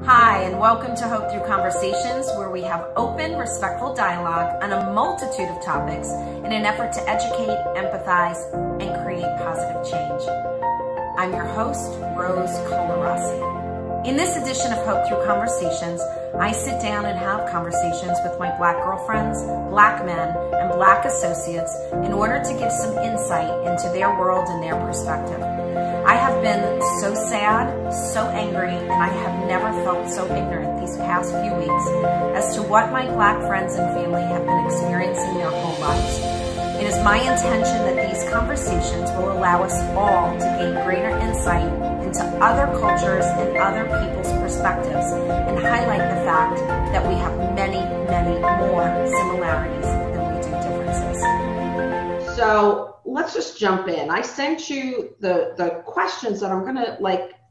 Hi, and welcome to Hope Through Conversations, where we have open, respectful dialogue on a multitude of topics in an effort to educate, empathize, and create positive change. I'm your host, Rose Colarossi. In this edition of Hope Through Conversations, I sit down and have conversations with my Black girlfriends, Black men, and Black associates in order to give some insight into their world and their perspective. I have been so sad, so angry, and I have never felt so ignorant these past few weeks as to what my Black friends and family have been experiencing their whole lives. It is my intention that these conversations will allow us all to gain greater insight into other cultures and other people's perspectives and highlight the fact that we have many, many more similarities than we do differences. So let's just jump in. I sent you the questions that I'm going to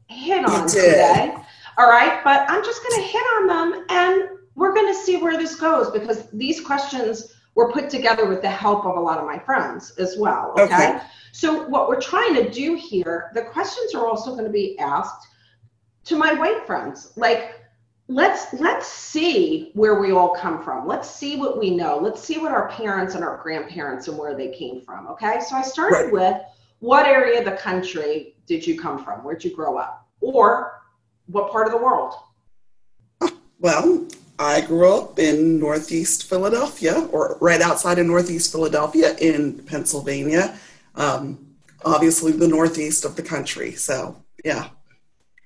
hit on today. All right. But I'm just going to hit on them and we're going to see where this goes, because these questions were put together with the help of a lot of my friends as well. Okay. So what we're trying to do here, the questions are also going to be asked to my white friends. Let's see where we all come from. Let's see what we know. Let's see what our parents and our grandparents and where they came from. Okay. So I started with, what area of the country did you come from? Where'd you grow up? Or what part of the world? Well, I grew up in Northeast Philadelphia, or right outside of Northeast Philadelphia in Pennsylvania. Obviously the Northeast of the country. So yeah.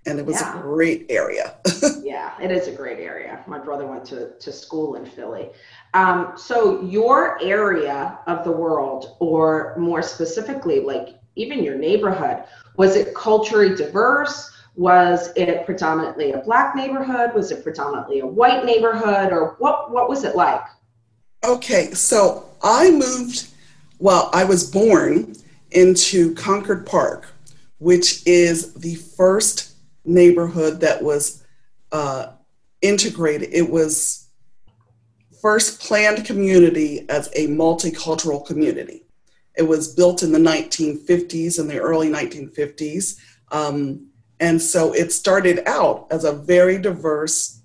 And it was a great area. Yeah, it is a great area. My brother went to school in Philly. So your area of the world, or more specifically, even your neighborhood, was it culturally diverse? Was it predominantly a Black neighborhood? Was it predominantly a white neighborhood? Or what was it like? Okay, so I was born into Concord Park, which is the first neighborhood that was integrated. It was first planned community as a multicultural community. It was built in the 1950s, in the early 1950s. And so it started out as a very diverse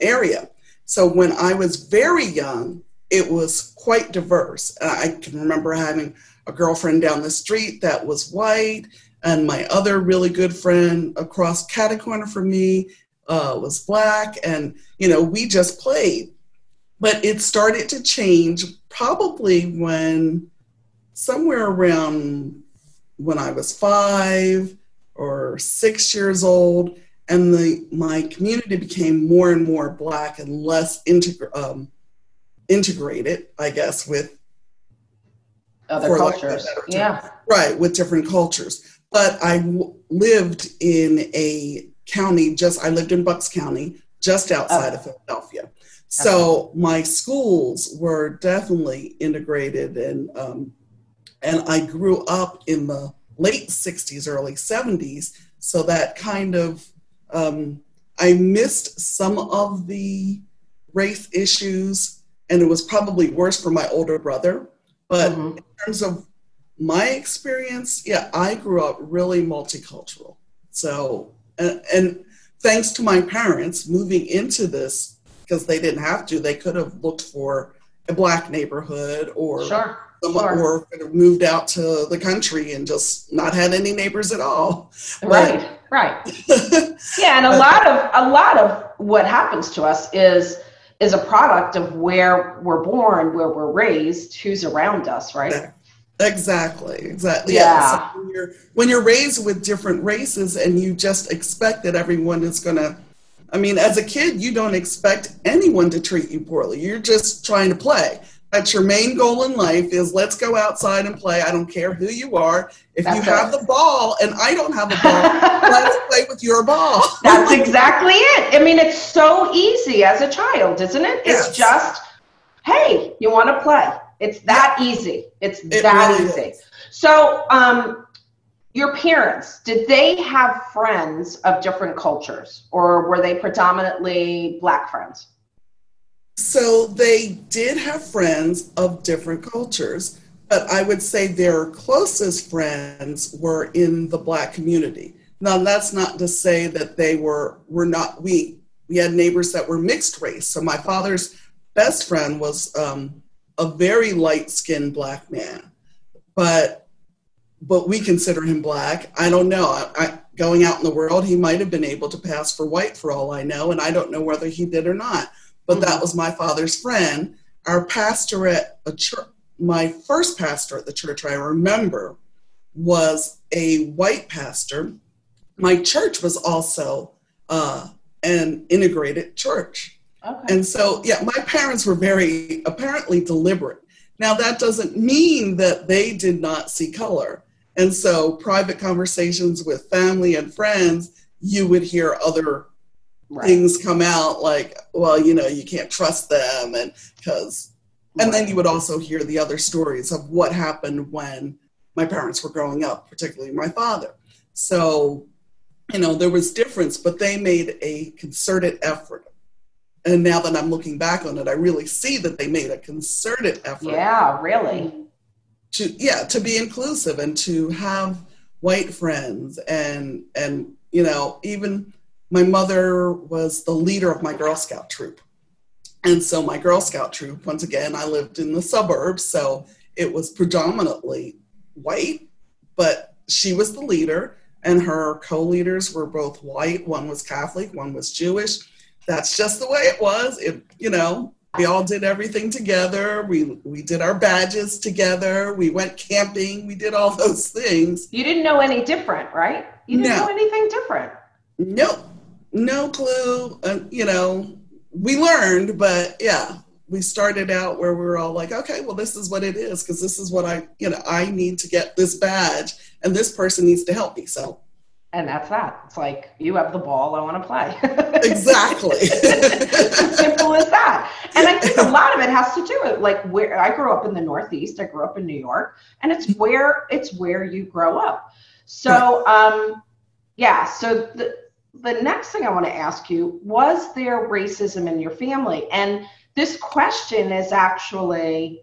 area. So when I was very young, it was quite diverse. I can remember having a girlfriend down the street that was white, and my other really good friend across catty-corner from me was Black, and we just played. But it started to change probably somewhere around when I was 5 or 6 years old, and my community became more and more Black and less integrated, I guess, with other cultures. Yeah. Right, with different cultures. But I lived in a county, I lived in Bucks County, just outside of Philadelphia. So my schools were definitely integrated, and I grew up in the late 60s, early 70s. So that kind of, I missed some of the race issues, and it was probably worse for my older brother. But in terms of my experience, I grew up really multicultural. So, and thanks to my parents moving into this, because they didn't have to, they could have looked for a Black neighborhood or or could have moved out to the country and just not had any neighbors at all. Right. Yeah, and a lot of what happens to us is a product of where we're born, where we're raised, who's around us, right? Exactly. Yeah. So when you're raised with different races and you just expect that everyone is as a kid, you don't expect anyone to treat you poorly. You're just trying to play. That's your main goal in life, is let's go outside and play. I don't care who you are. If you have the ball and I don't have a ball, let's play with your ball. That's exactly it. It's so easy as a child, isn't it? It's just, hey, you want to play. It's that easy. It that really easy. Is. So your parents, did they have friends of different cultures, or were they predominantly Black friends? So they did have friends of different cultures, but I would say their closest friends were in the Black community. Now, that's not to say that they were not, we had neighbors that were mixed race. So my father's best friend was a very light-skinned black man, but we consider him black. I don't know. Going out in the world, he might have been able to pass for white for all I know, and I don't know whether he did or not. But that was my father's friend. Our pastor at a church, my first pastor at the church I remember was a white pastor. My church was also an integrated church. Okay. And so, yeah, my parents were very apparently deliberate. Now, that doesn't mean that they did not see color. And so private conversations with family and friends, you would hear other things come out like, well, you know, you can't trust them. And then you would also hear the other stories of what happened when my parents were growing up, particularly my father. So, you know, there was difference, but they made a concerted effort. And now that I'm looking back on it, I really see that they made a concerted effort. Yeah, really. To be inclusive and to have white friends and you know, even my mother was the leader of my Girl Scout troop. And so my Girl Scout troop, once again, I lived in the suburbs, so it was predominantly white, but she was the leader and her co-leaders were both white. One was Catholic, one was Jewish. That's just the way it was. You know, we all did everything together. We did our badges together. We went camping. We did all those things. You didn't know any different, right? You didn't know anything different. Nope. No clue. You know, we learned, but yeah, we started out where we were all like, okay, well, this is what it is, because this is what I need to get this badge, and this person needs to help me. So. And that's that. It's like, you have the ball, I want to play. Exactly. It's simple as that. And I think a lot of it has to do with like where I grew up in the Northeast. I grew up in New York, and it's where you grow up. So, so the next thing I want to ask you, was there racism in your family? And this question is actually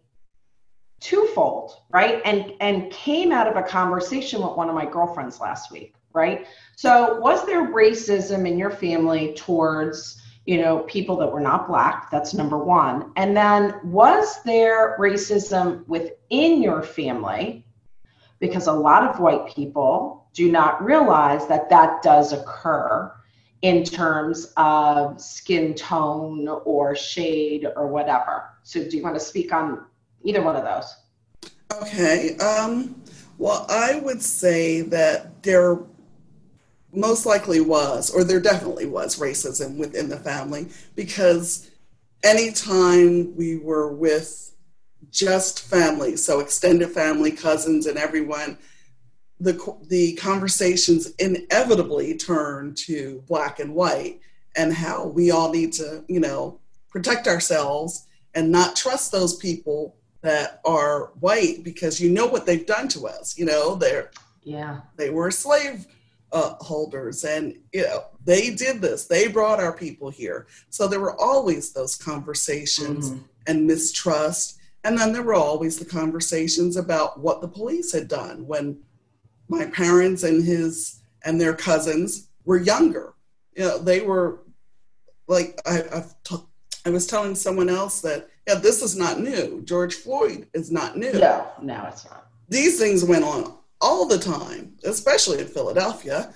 twofold, right? And came out of a conversation with one of my girlfriends last week. Right? So was there racism in your family towards, you know, people that were not Black? That's number one. And then was there racism within your family? Because a lot of white people do not realize that that does occur in terms of skin tone or shade or whatever. So do you want to speak on either one of those? Okay. Well, I would say that there most likely was, or there definitely was racism within the family, because anytime we were with just family, so extended family, cousins and everyone, the conversations inevitably turn to Black and white and how we all need to, you know, protect ourselves and not trust those people that are white, because you know what they've done to us. You know, they were slave holders, and you know, they did this, they brought our people here. So there were always those conversations and mistrust. And then there were always the conversations about what the police had done when my parents and their cousins were younger. You know, they were like, I was telling someone else that, yeah, this is not new. George Floyd is not new. No, it's not. These things went on all the time, especially in Philadelphia,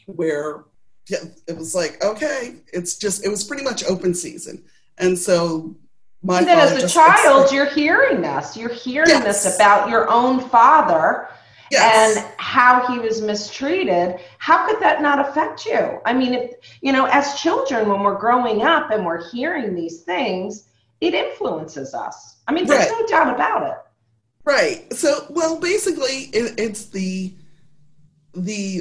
where it was like, okay, it was pretty much open season. And so and then as a child, you're hearing this. You're hearing this about your own father and how he was mistreated. How could that not affect you? I mean, if, you know, as children, when we're growing up and we're hearing these things, it influences us. I mean, there's no doubt about it. Right. So, well, basically, it's the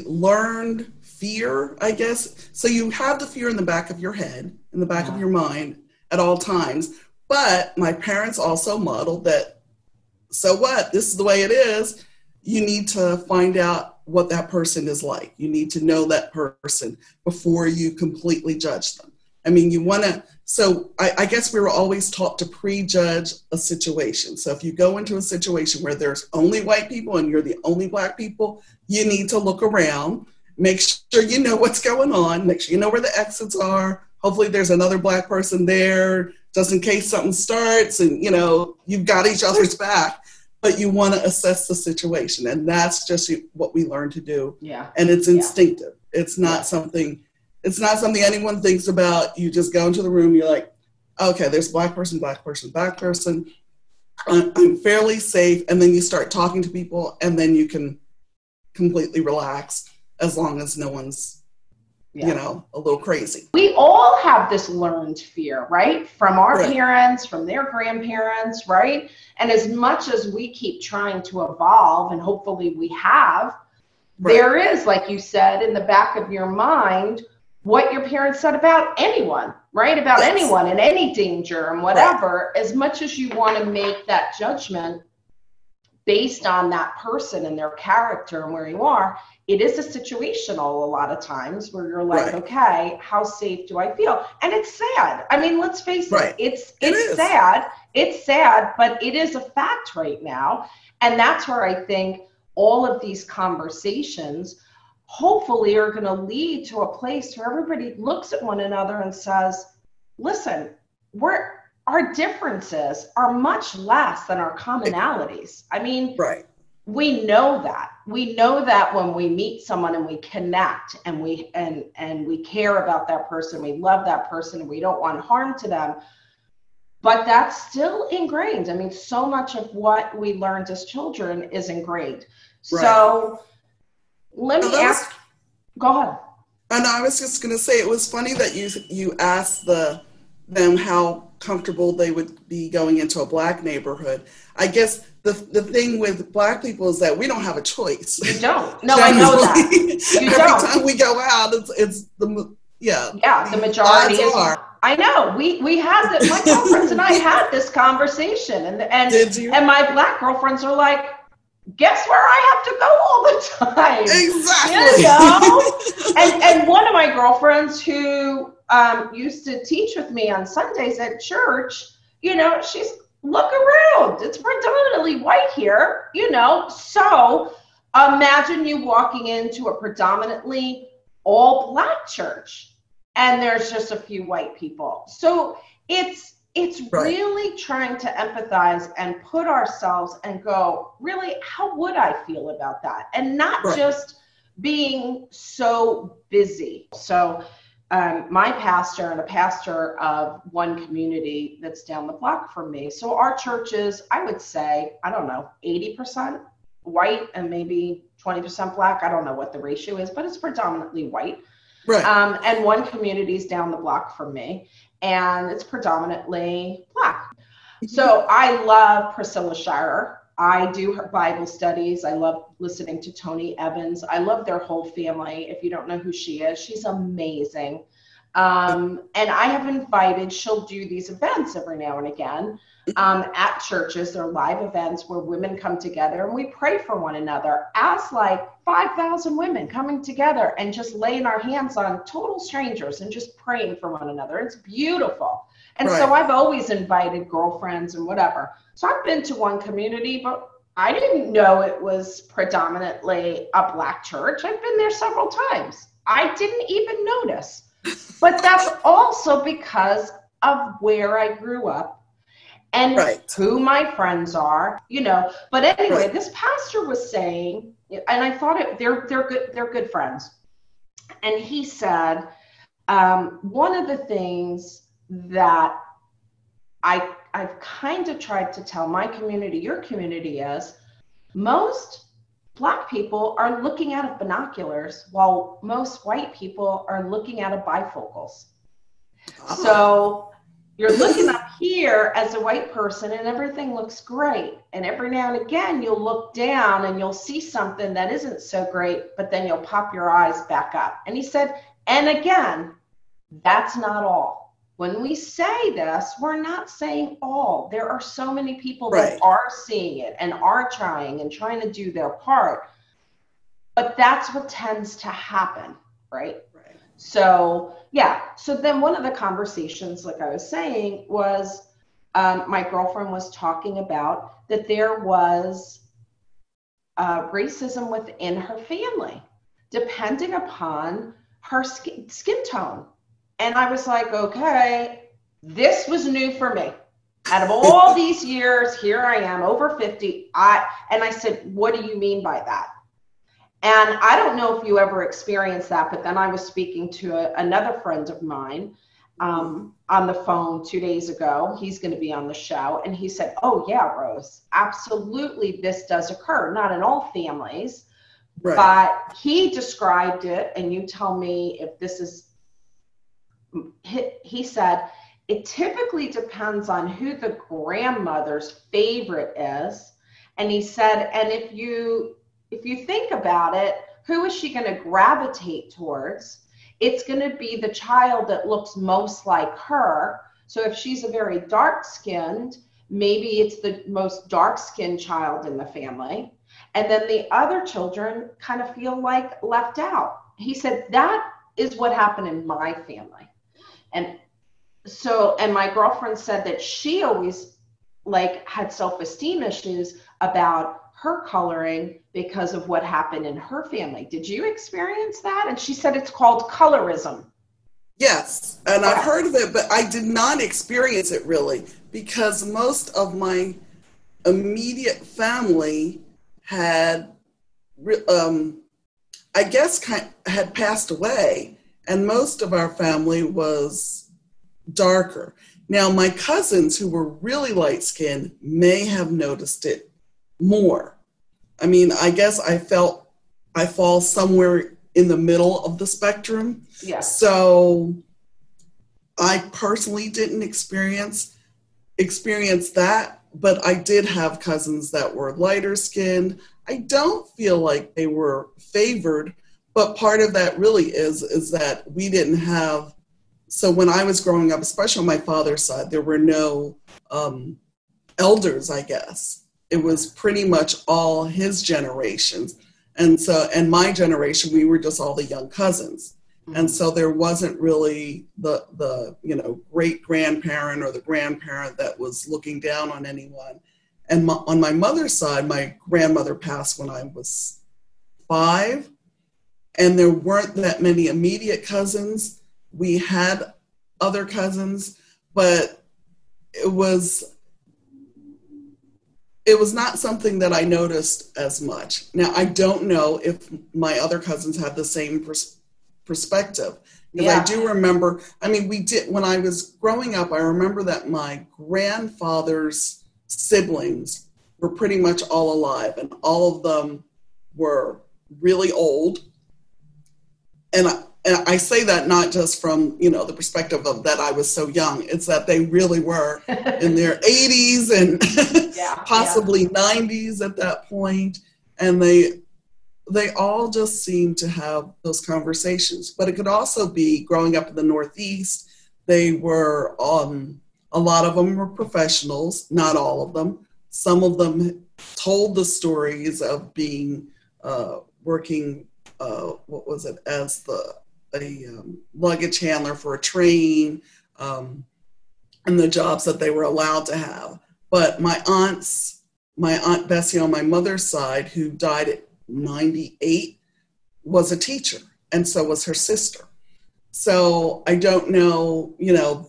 learned fear, I guess. So you have the fear in the back of your head, in the back of your mind at all times. But my parents also modeled that, so what? This is the way it is. You need to find out what that person is like. You need to know that person before you completely judge them. I mean, you want to, so I guess we were always taught to prejudge a situation. So if you go into a situation where there's only white people and you're the only black people, you need to look around, make sure you know what's going on, make sure you know where the exits are. Hopefully there's another black person there, just in case something starts and, you know, you've got each other's back. But you want to assess the situation. And that's just what we learn to do. Yeah. And it's instinctive. It's not something anyone thinks about. You just go into the room, you're like, okay, there's black person, black person, black person. I'm fairly safe. And then you start talking to people and then you can completely relax as long as no one's, you know, a little crazy. We all have this learned fear, right? From our parents, from their grandparents, right? And as much as we keep trying to evolve, and hopefully we have, there is, like you said, in the back of your mind, what your parents said about anyone, right? About anyone and any danger and whatever. As much as you want to make that judgment based on that person and their character and where you are, it is a situational a lot of times where you're like, okay, how safe do I feel? And it's sad. I mean, let's face it, it's sad. It's sad, but it is a fact right now. And that's where I think all of these conversations hopefully are going to lead to a place where everybody looks at one another and says, listen, our differences are much less than our commonalities. I mean, we know that. We know that when we meet someone and we connect and we care about that person, we love that person, and we don't want harm to them. But that's still ingrained. I mean, so much of what we learned as children is ingrained. So let me ask, go ahead. And I was just going to say, it was funny that you asked them how comfortable they would be going into a black neighborhood. I guess the thing with black people is that we don't have a choice. You don't. No, I know that. You Every don't. time we go out, it's the majority is. I know. We had this. My girlfriends and I had this conversation, and my black girlfriends are like, guess where I have to go all the time? Exactly. You know? and one of my girlfriends who used to teach with me on Sundays at church, you know, she's, look around. It's predominantly white here, you know. So imagine you walking into a predominantly all black church and there's just a few white people. So it's really trying to empathize and put ourselves and go, really, how would I feel about that? And not just being so busy. So my pastor and a pastor of one community that's down the block from me. So our church is, I would say, I don't know, 80% white and maybe 20% black. I don't know what the ratio is, but it's predominantly white. And one community is down the block from me, and it's predominantly black. So I love Priscilla Shirer. I do her Bible studies. I love listening to Tony Evans. I love their whole family. If you don't know who she is, she's amazing. And I have invited, she'll do these events every now and again at churches. They're live events where women come together and we pray for one another as like 5,000 women coming together and just laying our hands on total strangers and just praying for one another. It's beautiful. And so I've always invited girlfriends and whatever. So I've been to one community, but I didn't know it was predominantly a black church. I've been there several times. I didn't even notice. But that's also because of where I grew up and who my friends are, you know. But anyway, this pastor was saying, and I thought they're good friends. And he said, one of the things that I've kind of tried to tell my community, your community, is most Black people are looking out of binoculars while most white people are looking out of bifocals. Oh. So you're looking up here as a white person and everything looks great. And every now and again, you'll look down and you'll see something that isn't so great, but then you'll pop your eyes back up. And he said, and again, that's not all. When we say this, we're not saying all. There are so many people that are seeing it and are trying to do their part. But that's what tends to happen, right? So yeah. So then one of the conversations, like I was saying, was my girlfriend was talking about that there was racism within her family, depending upon her skin tone. And I was like, okay, this was new for me. Out of all these years, here I am, over 50. And I said, what do you mean by that? And I don't know if you ever experienced that, but then I was speaking to another friend of mine on the phone 2 days ago. He's going to be on the show. And he said, oh, yeah, Rose, absolutely, this does occur. Not in all families, right. But he described it. And you tell me if this is, he said, it typically depends on who the grandmother's favorite is. And he said, and if you think about it, who is she going to gravitate towards? It's going to be the child that looks most like her. So if she's a very dark-skinned, maybe it's the most dark-skinned child in the family. And then the other children kind of feel like left out. He said, that is what happened in my family. And so, and my girlfriend said that she always had self-esteem issues about her coloring because of what happened in her family. Did you experience that? And she said it's called colorism. Yes, and I've heard of it, but I did not experience it really because most of my immediate family had, I guess, had passed away, and most of our family was darker. Now, my cousins who were really light-skinned may have noticed it more. I mean, I guess I felt I fall somewhere in the middle of the spectrum. Yeah. So I personally didn't experience that, but I did have cousins that were lighter skinned. I don't feel like they were favored, but part of that really is that we didn't have, so when I was growing up, especially on my father's side, there were no elders, I guess. It was pretty much all his generations. And my generation, we were just all the young cousins. Mm-hmm. And so there wasn't really the great grandparent or the grandparent that was looking down on anyone. And on my mother's side, my grandmother passed when I was 5, and there weren't that many immediate cousins. We had other cousins, but it was not something that I noticed as much. Now, I don't know if my other cousins had the same perspective. Because I do remember, we did, when I was growing up, I remember that my grandfather's siblings were pretty much all alive, and all of them were really old. And I say that not just from, the perspective of that I was so young. It's that they really were in their 80s and possibly 90s at that point. And they all just seemed to have those conversations. But it could also be growing up in the Northeast, they were, a lot of them were professionals, not all of them. Some of them told the stories of being, working, as a luggage handler for a train, and the jobs that they were allowed to have. But my Aunt Bessie on my mother's side, who died at 98, was a teacher, and so was her sister. So I don't know,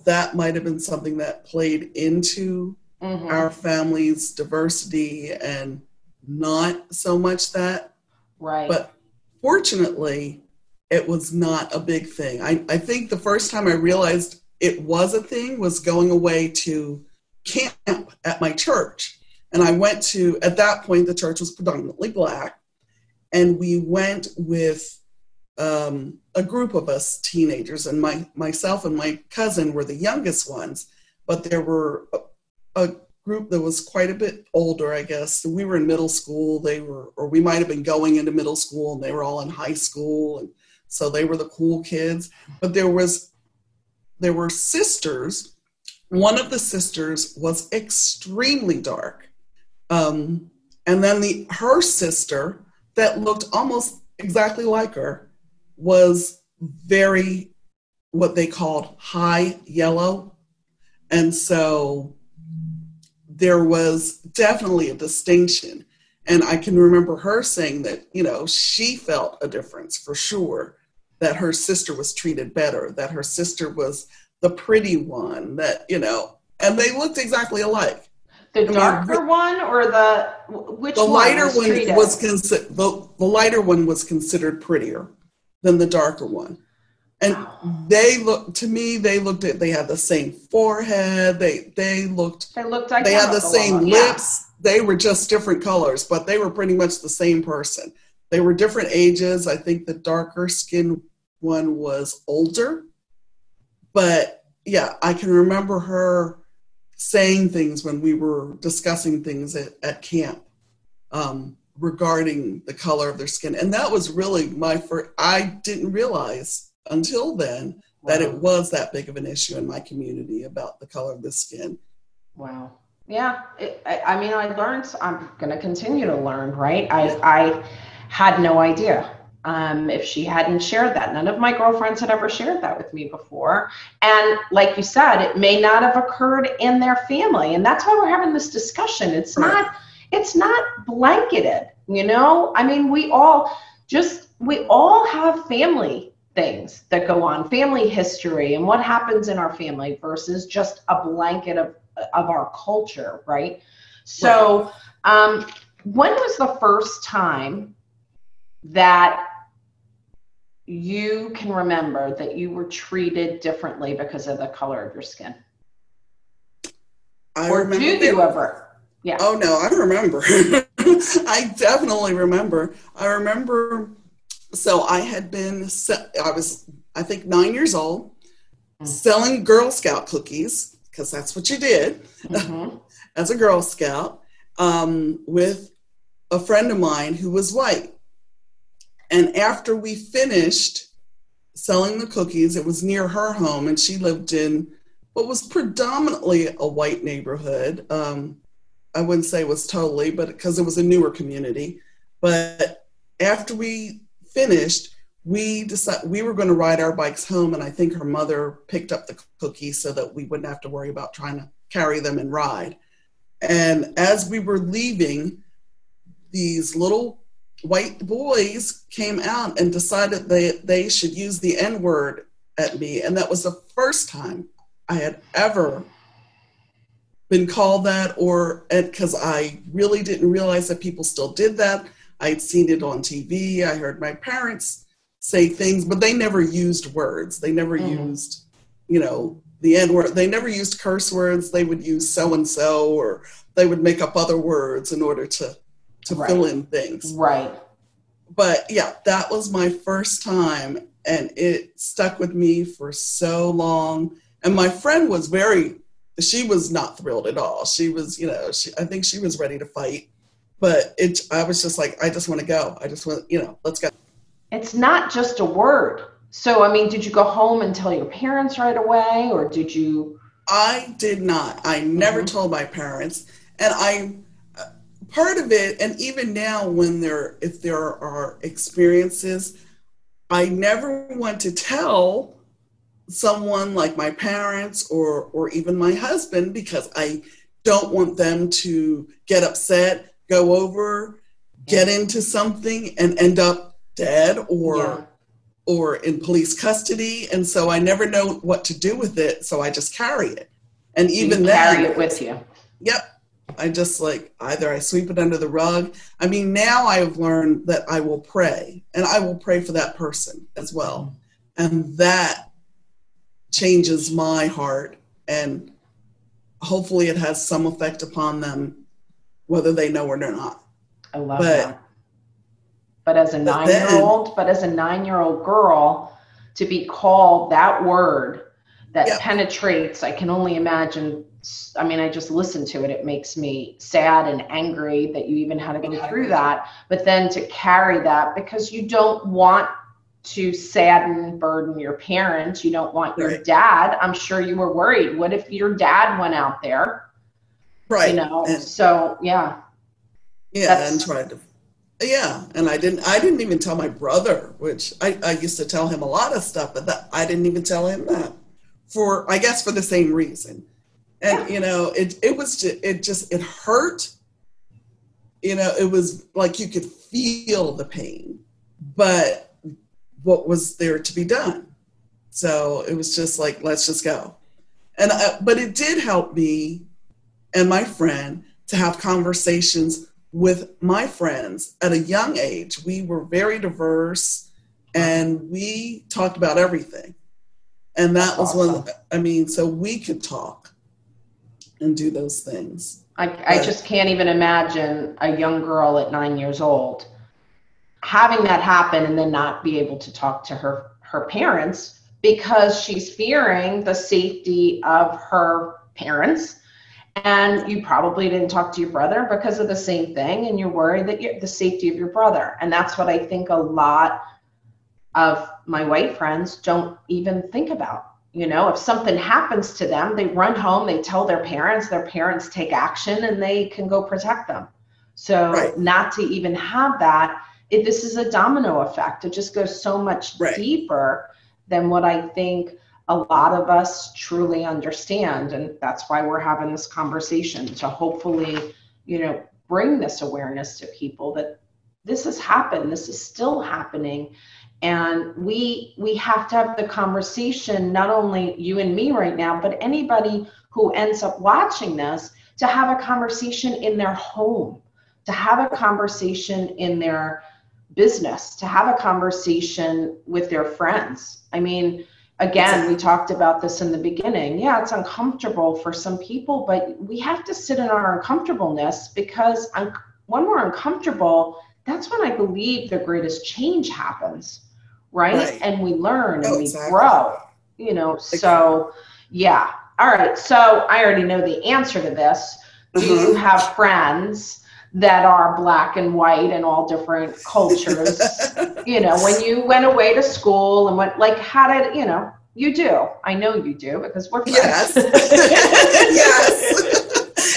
that might have been something that played into our family's diversity and not so much that. Right. But fortunately, it was not a big thing. I think the first time I realized it was a thing was going away to camp at my church. And I went to, at that point, the church was predominantly Black. And we went with a group of us teenagers, and myself and my cousin were the youngest ones, but there were a group that was quite a bit older, I guess. We were in middle school, or we might have been going into middle school, and they were all in high school, and so they were the cool kids. But there were sisters. One of the sisters was extremely dark. And then her sister, that looked almost exactly like her, was very, what they called high yellow. And so there was definitely a distinction. And I can remember her saying that, you know, she felt a difference for sure, that her sister was treated better, that her sister was the pretty one, that, you know, and they looked exactly alike. The darker one, or which one? The lighter was one treated? was the lighter one was considered prettier than the darker one. And they looked, to me, they had the same forehead. They looked identical. They had the same lips. They were just different colors, but they were pretty much the same person. They were different ages. I think the darker skinned one was older. But yeah, I can remember her saying things when we were discussing things at camp regarding the color of their skin. And that was really my first, I didn't realize until then that it was that big of an issue in my community about the color of the skin. Wow. Yeah. I mean, I learned, I'm going to continue to learn, right? I had no idea. If she hadn't shared that, none of my girlfriends had ever shared that with me before. And like you said, it may not have occurred in their family. And that's why we're having this discussion. It's not blanketed, you know? I mean, we all have family things that go on, family history and what happens in our family versus just a blanket of our culture, right? So when was the first time that you can remember that you were treated differently because of the color of your skin? Or do you ever? Yeah. Oh no, I remember. I definitely remember. I remember, so I was, I think 9 years old, selling Girl Scout cookies, because that's what you did as a Girl Scout, with a friend of mine who was white. And after we finished selling the cookies, it was near her home, and she lived in what was predominantly a white neighborhood. I wouldn't say it was totally, but because it was a newer community. But after we finished, we decided we were going to ride our bikes home, and I think her mother picked up the cookies so that we wouldn't have to worry about trying to carry them and ride. And as we were leaving, these little white boys came out and decided they should use the N-word at me. And that was the first time I had ever been called that, because I really didn't realize that people still did that. I'd seen it on TV. I heard my parents say things, but they never used words. They never used, you know, the N-word. They never used curse words. They would use so-and-so, or they would make up other words in order to fill in things. Right. But yeah, that was my first time, and it stuck with me for so long. And my friend was she was not thrilled at all. She was, you know, I think she was ready to fight, but I was just like, I just want to go. I just want, you know, let's go. It's not just a word. So, I mean, did you go home and tell your parents right away, or did you? I did not. I never told my parents. And part of it, and even now if there are experiences, I never want to tell someone like my parents or even my husband, because I don't want them to get upset, go over, get into something and end up dead or in police custody. And so I never know what to do with it. So I just carry it. And even then, carry it with you. Yep. I just either I sweep it under the rug. I mean, now I have learned that I will pray, and I will pray for that person as well. And that changes my heart, and hopefully it has some effect upon them, whether they know it or not. I love that. But as a 9-year-old girl, to be called that word that penetrates, I can only imagine. I mean, I just listen to it. It makes me sad and angry that you even had to go through that. But then to carry that, because you don't want to sadden, burden your parents. You don't want your dad. I'm sure you were worried. What if your dad went out there? Right. You know, and, so yeah. Yeah, and tried to Yeah, and I didn't even tell my brother, which I used to tell him a lot of stuff, but I didn't even tell him that I guess for the same reason. And, Yeah. it hurt. It was like you could feel the pain, but what was there to be done? So it was just like, let's just go. But it did help me and my friend to have conversations with my friends at a young age. We were very diverse and we talked about everything. And that was awesome. So we could talk and do those things. I just can't even imagine a young girl at 9 years old having that happen and then not be able to talk to her parents because she's fearing the safety of her parents. And you probably didn't talk to your brother because of the same thing. And you're worried that the safety of your brother. And that's what I think a lot of my white friends don't even think about. If something happens to them, they run home, they tell their parents take action, and they can go protect them. So right. Not to even have that, this is a domino effect. It just goes so much right. deeper than what I think a lot of us truly understand. And that's why we're having this conversation, to hopefully, bring this awareness to people that this has happened, this is still happening. And we have to have the conversation, not only you and me right now, but anybody who ends up watching this, to have a conversation in their home, to have a conversation in their business, to have a conversation with their friends. Again, we talked about this in the beginning. Yeah, it's uncomfortable for some people, but we have to sit in our uncomfortableness, because when we're uncomfortable, that's when I believe the greatest change happens. Right? And we learn and we grow, so yeah. All right. So I already know the answer to this. Do you have friends that are Black and white and all different cultures? When you went away to school and how did, you do? I know you do, because we're friends. Yes.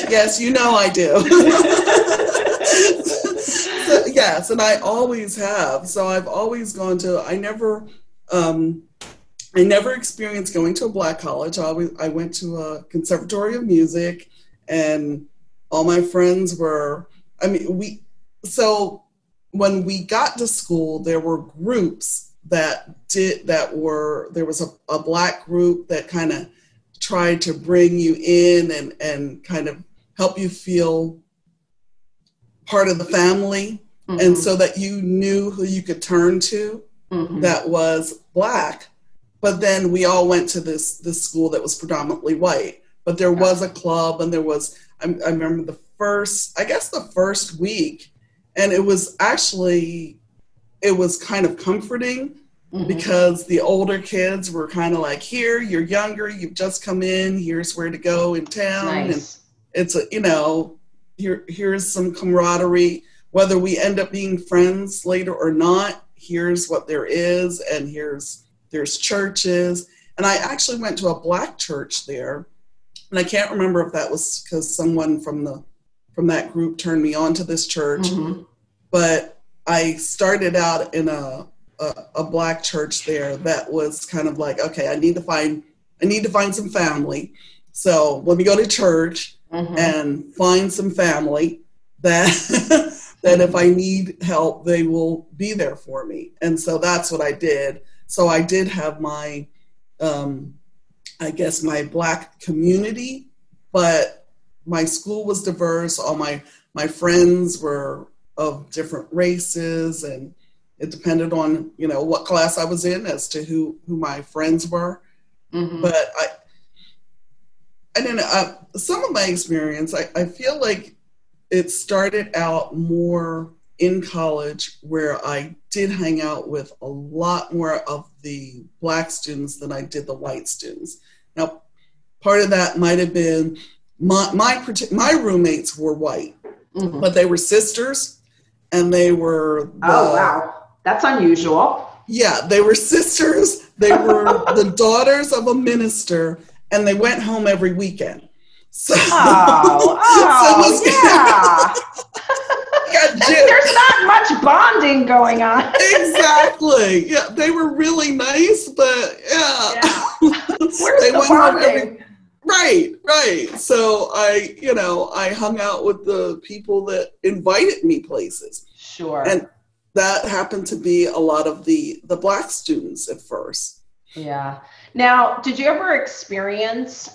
Yes, I do. Yes, and I always have. So I've always gone to, I never experienced going to a Black college. I went to a conservatory of music, and all my friends were, so when we got to school, there were groups there was a Black group that kind of tried to bring you in and kind of help you feel part of the family. Mm-hmm. And so that you knew who you could turn to that was Black. But then we all went to this school that was predominantly white. But there was a club, and there was, I remember the first week, and it was kind of comforting because the older kids were kind of like, here, you're younger, you've just come in, here's where to go in town. Nice. And it's here's some camaraderie. Whether we end up being friends later or not, here's what there is, and there's churches. And I actually went to a Black church there, and I can't remember if that was because someone from that group turned me on to this church, but I started out in a Black church there that was kind of like, okay, I need to find some family. So let me go to church and find some family that that if I need help, they will be there for me. And so that's what I did. So I did have my, my Black community, but my school was diverse. All my friends were of different races, and it depended on, what class I was in as to who my friends were. But I don't know, some of my experience, I feel like it started out more in college, where I did hang out with a lot more of the Black students than I did the white students. Now, part of that might have been my roommates were white, but they were sisters, and they were oh wow, that's unusual. Yeah, they were sisters. They were the daughters of a minister, and they went home every weekend. So, yeah. got gypped. There's not much bonding going on. Exactly. Yeah, they were really nice, but yeah. Where's They the went home bonding? Right. So I hung out with the people that invited me places. Sure. And that happened to be a lot of the Black students at first. Yeah. Now, did you ever experience,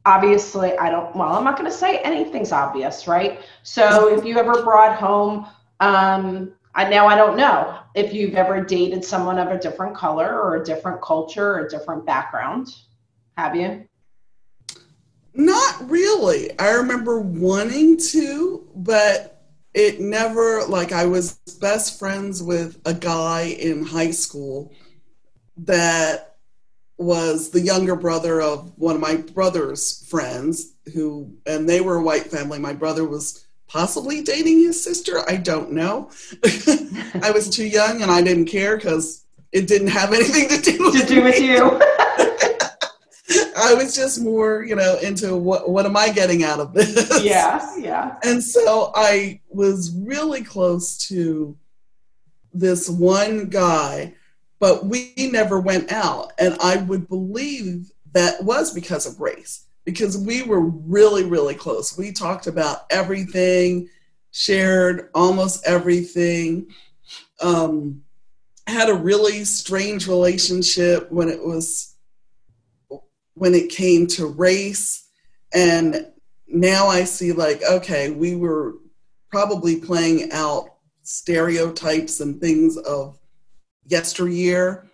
obviously, I'm not going to say anything's obvious, right? So if you ever brought home, I don't know if you've ever dated someone of a different color or a different culture or a different background. Have you? Not really. I remember wanting to, but it never, like I was best friends with a guy in high school that was the younger brother of one of my brother's friends and they were a white family. My brother was possibly dating his sister. I don't know. I was too young and I didn't care because it didn't have anything to do with you. I was just more, into what am I getting out of this? Yeah. And so I was really close to this one guy, but we never went out. And I would believe that was because of race, because we were really, really close. We talked about everything, shared almost everything, had a really strange relationship when it came to race. And now I see okay, we were probably playing out stereotypes and things of yesteryear,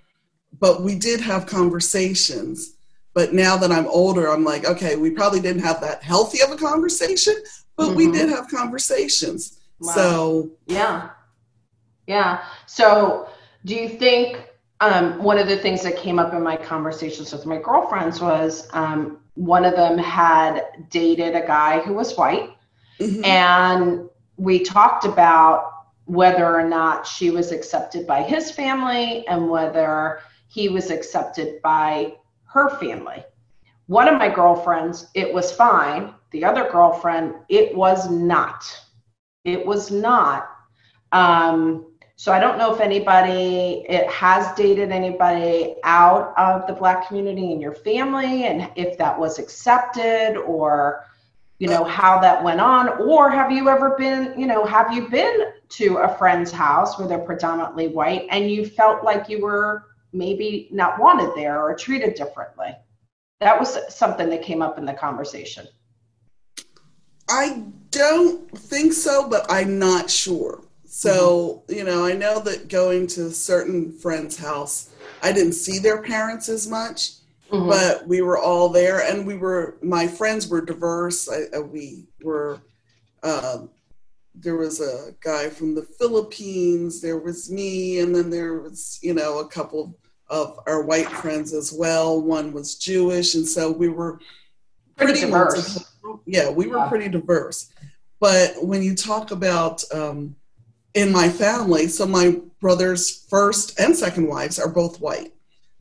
but we did have conversations. But now that I'm older, I'm like, okay, we probably didn't have that healthy of a conversation, but we did have conversations. Wow. So yeah. So do you think one of the things that came up in my conversations with my girlfriends was one of them had dated a guy who was white, and we talked about whether or not she was accepted by his family and whether he was accepted by her family. One of my girlfriends, it was fine. The other girlfriend, it was not. It was not. So I don't know if it has dated anybody out of the Black community in your family, and if that was accepted, or how that went on, or have you ever been, have you been to a friend's house where they're predominantly white and you felt like you were maybe not wanted there or treated differently? That was something that came up in the conversation. I don't think so, but I'm not sure. So, I know that going to certain friends' house, I didn't see their parents as much, but we were all there, and my friends were diverse. There was a guy from the Philippines, there was me, and then there was, a couple of our white friends as well. One was Jewish, and so we were pretty diverse. We were pretty diverse. But when you talk about in my family, so my brother's first and second wives are both white.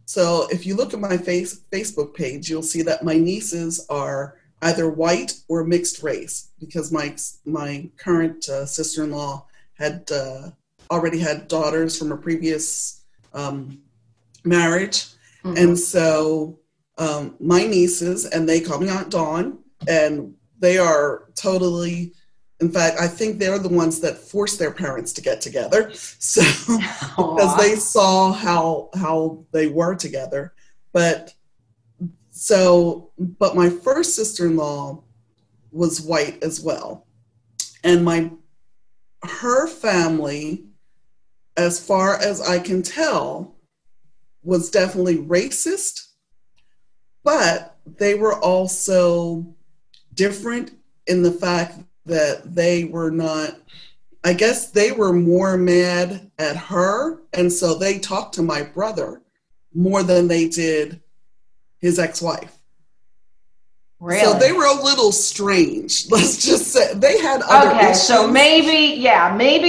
So if you look at my Facebook page, you'll see that my nieces are either white or mixed race, because my current sister-in-law had already had daughters from a previous marriage. And so my nieces, and they call me Aunt Dawn, and they are totally, in fact, I think they're the ones that forced their parents to get together. So, because they saw how they were together. But my first sister-in-law was white as well. And her family, as far as I can tell, was definitely racist, but they were also different in the fact that they were not, I guess they were more mad at her, and so they talked to my brother more than they did his ex-wife. Really? So they were a little strange. Let's just say they had other issues. So maybe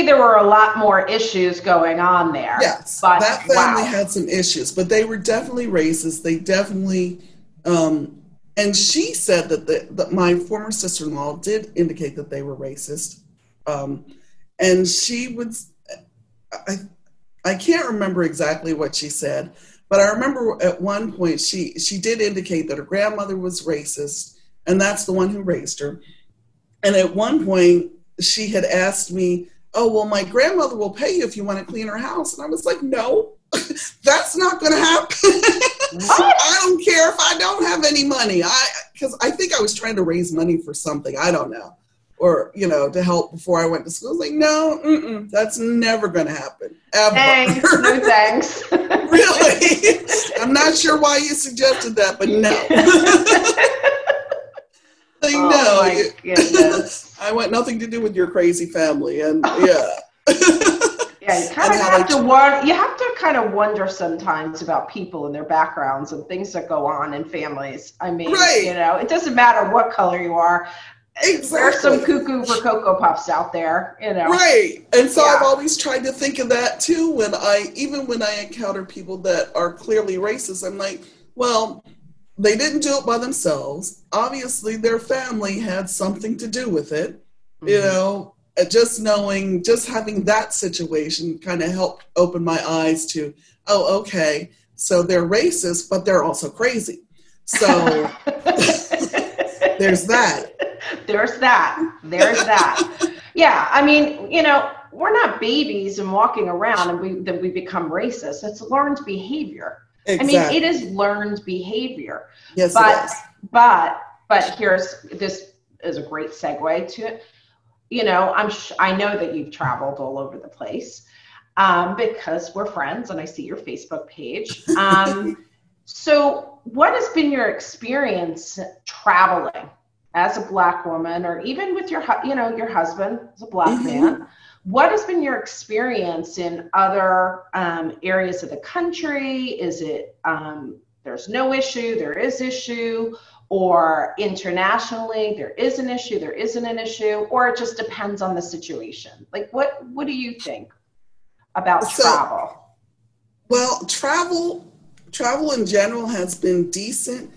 there were a lot more issues going on there. Yes, but that family had some issues, but they were definitely racist. They definitely, and she said that my former sister-in-law did indicate that they were racist. And she would, I can't remember exactly what she said, but I remember at one point she did indicate that her grandmother was racist, and that's the one who raised her. And at one point she had asked me, oh, well, my grandmother will pay you if you want to clean her house. And I was like, no, that's not going to happen. I don't care if I don't have any money. Because I think I was trying to raise money for something. I don't know. Or, you know, to help before I went to school. I was like, no, that's never going to happen. Ever. Thanks. No thanks. Really? I'm not sure why you suggested that, but no. Like, oh no. My goodness. I want nothing to do with your crazy family. And yeah. Yeah, you kind of have to wonder. You have to kind of wonder sometimes about people and their backgrounds and things that go on in families. I mean, you know, it doesn't matter what color you are. Exactly. There's some cuckoo for Cocoa Puffs out there, you know. Right. And so I've always tried to think of that too even when I encounter people that are clearly racist. I'm like, well, they didn't do it by themselves. Obviously, their family had something to do with it. Mm-hmm. You know, just having that situation kind of helped open my eyes to, oh, okay, so they're racist, but they're also crazy. So there's that. There's that. Yeah, I mean, you know, we're not babies and walking around and we become racist. It's learned behavior. Exactly. I mean, it is learned behavior. Yes, but this is a great segue to it. You know, I know that you've traveled all over the place because we're friends and I see your Facebook page. So what has been your experience traveling as a Black woman, or even with your husband as a Black man? What has been your experience in other areas of the country? Is it there's no issue, there is issue, or internationally there is an issue, there isn't an issue, or it just depends on the situation? Like, what do you think about travel? Well, travel in general has been decent,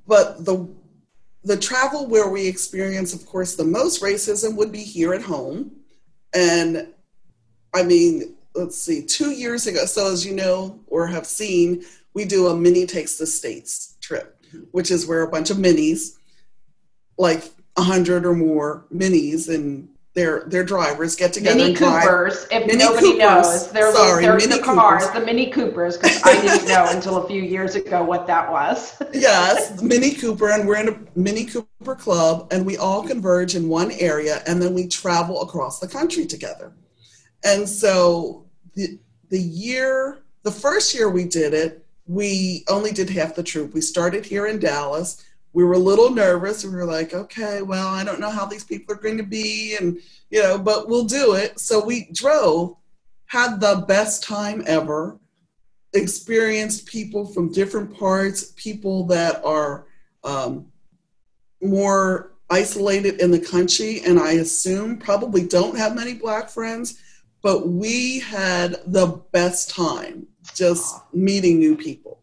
but the travel where we experience, of course, the most racism would be here at home. And I mean, let's see, 2 years ago, so as you know or have seen, we do a Mini Takes the States trip, which is where a bunch of minis, like 100 or more minis, and their drivers get together. Mini Coopers, if nobody knows. They're the cars, the Mini Coopers, because I didn't know until a few years ago what that was. Yes, Mini Cooper, and we're in a Mini Cooper club, and we all converge in one area, and then we travel across the country together. And so the first year we did it, we only did half the troop. We started here in Dallas. We were a little nervous. We were like, okay, well, I don't know how these people are going to be, and, you know, but we'll do it. So we drove, had the best time ever, experienced people from different parts, people that are more isolated in the country, and I assume probably don't have many Black friends, but we had the best time just meeting new people.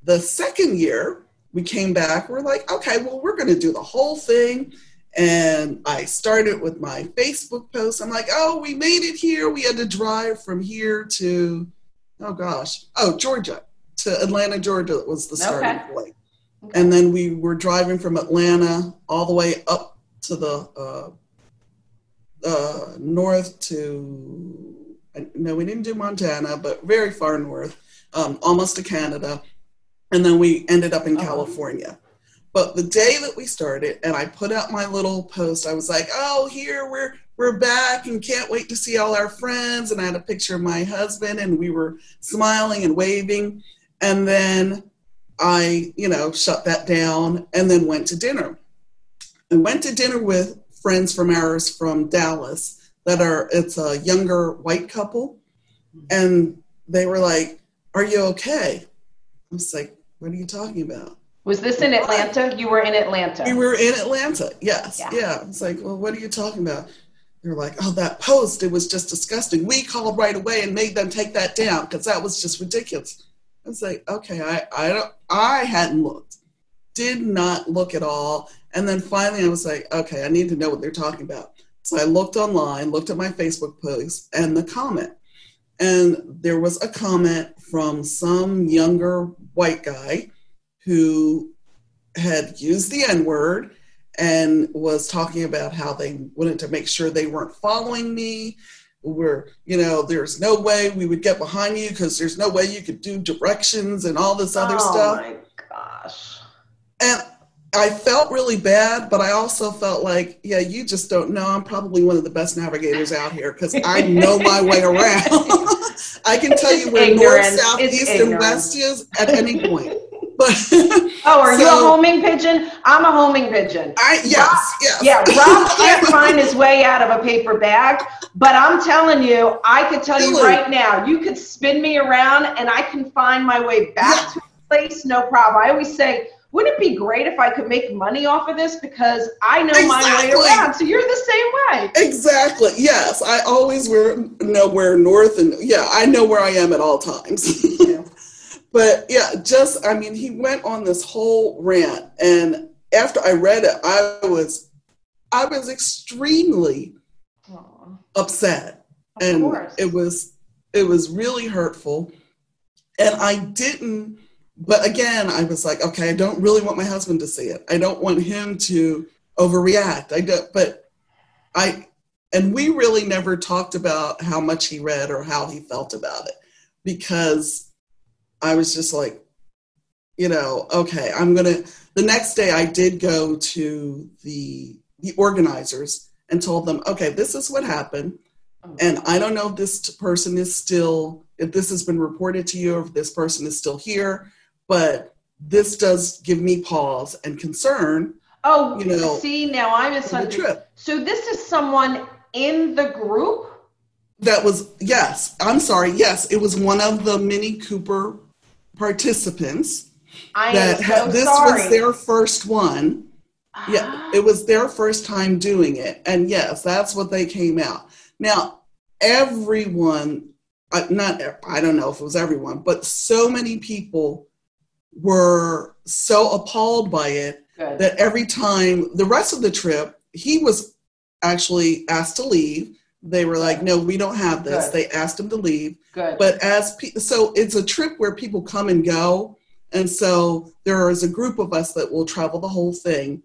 The second year, we came back, we're like, okay, well, we're going to do the whole thing. And I started with my Facebook post. I'm like, oh, we made it here. We had to drive from here to, Georgia, to Atlanta, Georgia was the starting point. Okay. And then we were driving from Atlanta all the way up to the north to, no, we didn't do Montana, but very far north, almost to Canada. And then we ended up in California. But the day that we started, and I put out my little post, I was like, oh, here we're back and can't wait to see all our friends. And I had a picture of my husband, and we were smiling and waving. And then I, shut that down and then went to dinner. I went to dinner with friends from ours from Dallas it's a younger white couple. And they were like, are you okay? I was like, what are you talking about? Was this in Atlanta? You were in Atlanta. We were in Atlanta, yes. Yeah. It's like, well, what are you talking about? They're like, oh, that post, it was just disgusting. We called right away and made them take that down because that was just ridiculous. I was like, okay, I hadn't looked. Did not look at all. And then finally I was like, okay, I need to know what they're talking about. So I looked online, looked at my Facebook post and the comment. And there was a comment from some younger white guy who had used the N-word and was talking about how they wanted to make sure they weren't following me. There's no way we would get behind you because there's no way you could do directions and all this other stuff. Oh my gosh. And I felt really bad, but I also felt like, yeah, you just don't know. I'm probably one of the best navigators out here because I know my way around. I can tell you where north, south, east, and west is at any point. But are you a homing pigeon? I'm a homing pigeon. Yes. Yeah, Rob can't find his way out of a paper bag, but I'm telling you, I could tell you right now, you could spin me around and I can find my way back to a place, no problem. I always say, wouldn't it be great if I could make money off of this because I know my way around? So you're the same way. Exactly. Yes, I always know where north and I know where I am at all times. Yeah. But he went on this whole rant, and after I read it, I was extremely upset, and it was really hurtful, and I didn't. But again, I was like, okay, I don't really want my husband to see it. I don't want him to overreact. And we really never talked about how much he read or how he felt about it, because I was just like, okay, the next day I did go to the organizers and told them, okay, this is what happened. And I don't know if this person is still, if this has been reported to you, or if this person is still here, but this does give me pause and concern. Oh, see, now I misunderstood. So this is someone in the group? That was, yes, I'm sorry. Yes, it was one of the Mini Cooper participants. This was their first one. Yeah, it was their first time doing it. And yes, that's what they came out. Now, everyone, I don't know if it was everyone, but so many people were so appalled by it that every time, the rest of the trip, he was actually asked to leave. They were like, no, we don't have this. They asked him to leave. But so it's a trip where people come and go. And so there is a group of us that will travel the whole thing.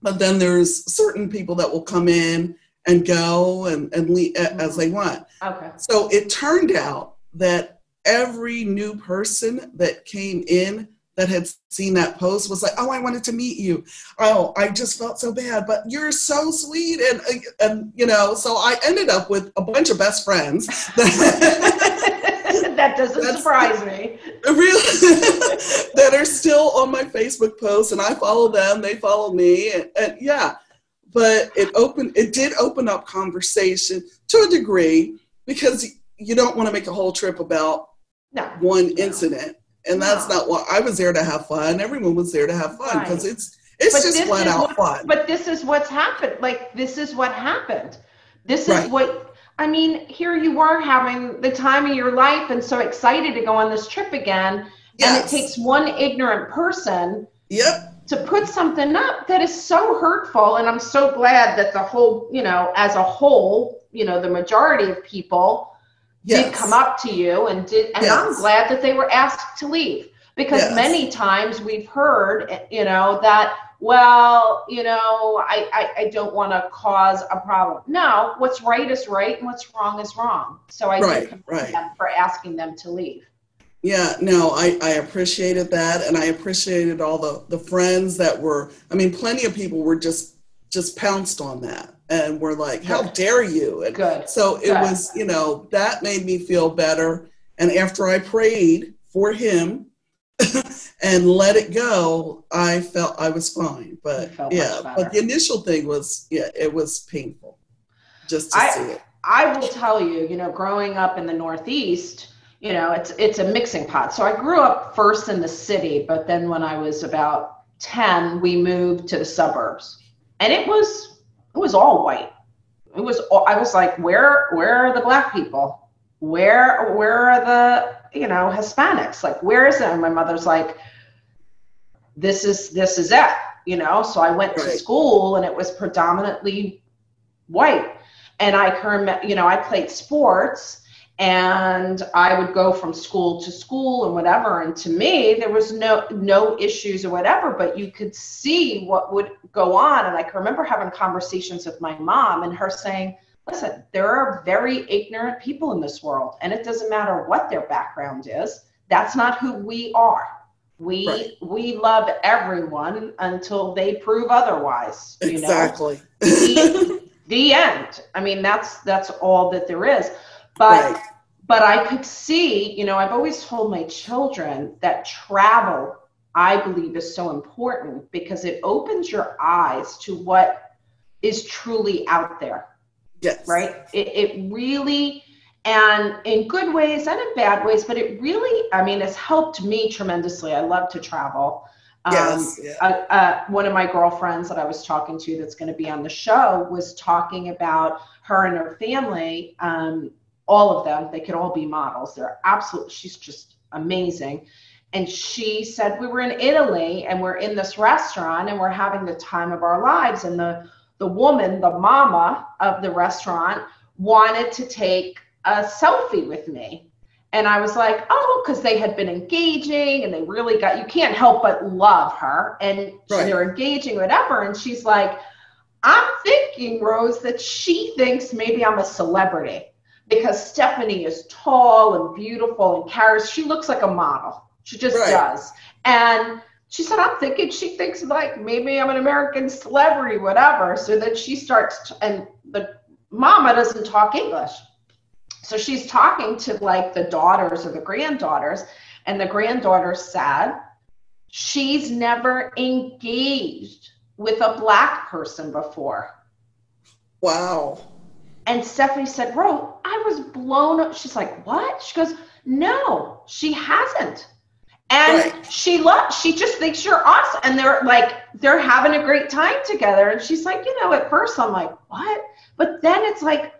But then there's certain people that will come in and go and leave as they want. Okay. So it turned out that every new person that came in that had seen that post was like, oh, I wanted to meet you. Oh, I just felt so bad, but you're so sweet. And so I ended up with a bunch of best friends. That doesn't surprise me. Really, that are still on my Facebook posts, and I follow them, they follow me. And but it did open up conversation to a degree, because you don't want to make a whole trip about one incident. And that's not what I was there to have fun. Everyone was there to have fun, because it's just flat out fun. But this is what's happened. Like, this is what happened. This is what, I mean, here you are having the time of your life and so excited to go on this trip again. Yes. And it takes one ignorant person to put something up that is so hurtful. And I'm so glad that the whole, as a whole, the majority of people did come up to you and I'm glad that they were asked to leave, because many times we've heard, that, well, I don't want to cause a problem. No, what's right is right and what's wrong is wrong. So I do commend them for asking them to leave. Yeah, no, I appreciated that. And I appreciated all the friends that were, plenty of people were just pounced on that. And we're like, how dare you? And so it was, that made me feel better. And after I prayed for him and let it go, I felt I was fine. But but the initial thing was, it was painful just to see it. I will tell you, growing up in the Northeast, it's a mixing pot. So I grew up first in the city, but then when I was about 10, we moved to the suburbs. And it was all white. I was like, where are the Black people? Where are the, Hispanics? Like, where is it? And my mother's like, this is it, So I went to school and it was predominantly white. And I can remember, you know, I played sports and I would go from school to school and whatever. And to me, there was no issues or whatever, but you could see what would go on. And I can remember having conversations with my mom and her saying, listen, there are very ignorant people in this world, and it doesn't matter what their background is. That's not who we are. We love everyone until they prove otherwise. You exactly. know? The end. I mean, that's all that there is. But I could see, you know, I've always told my children that travel, I believe, is so important because it opens your eyes to what is truly out there. Yes. Right. It really, and in good ways and in bad ways, but it really, I mean, it's helped me tremendously. I love to travel. Yes. One of my girlfriends that I was talking to that's going to be on the show was talking about her and her family. All of them, they could all be models. They're absolutely, she's just amazing. And she said, we were in Italy and we're in this restaurant and we're having the time of our lives. And the woman, the mama of the restaurant, wanted to take a selfie with me. And I was like, oh, because they had been engaging and they really got, you can't help but love her. And they're engaging, whatever. And she's like, I'm thinking, Rose, that she thinks maybe I'm a celebrity because Stephanie is tall and beautiful and carries, she looks like a model. She just does. And she said, I'm thinking she thinks like maybe I'm an American celebrity, whatever. So then she starts, and the mama doesn't talk English. So she's talking to like the daughters or the granddaughters, and the granddaughter said, she's never engaged with a Black person before. Wow. And Stephanie said, Ro, I was blown up. She's like, what? She goes, no, she hasn't. And she just thinks you're awesome. And they're having a great time together. And she's like, you know, at first I'm like, what? But then it's like,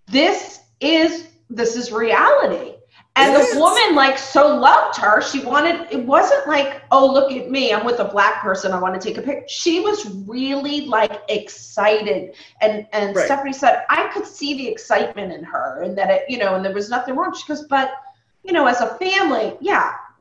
this is reality. And the woman like so loved her. It wasn't like, oh, look at me, I'm with a Black person, I want to take a picture. She was really like excited. And Stephanie said, I could see the excitement in her and that it, you know, and there was nothing wrong. She goes, but you know, as a family,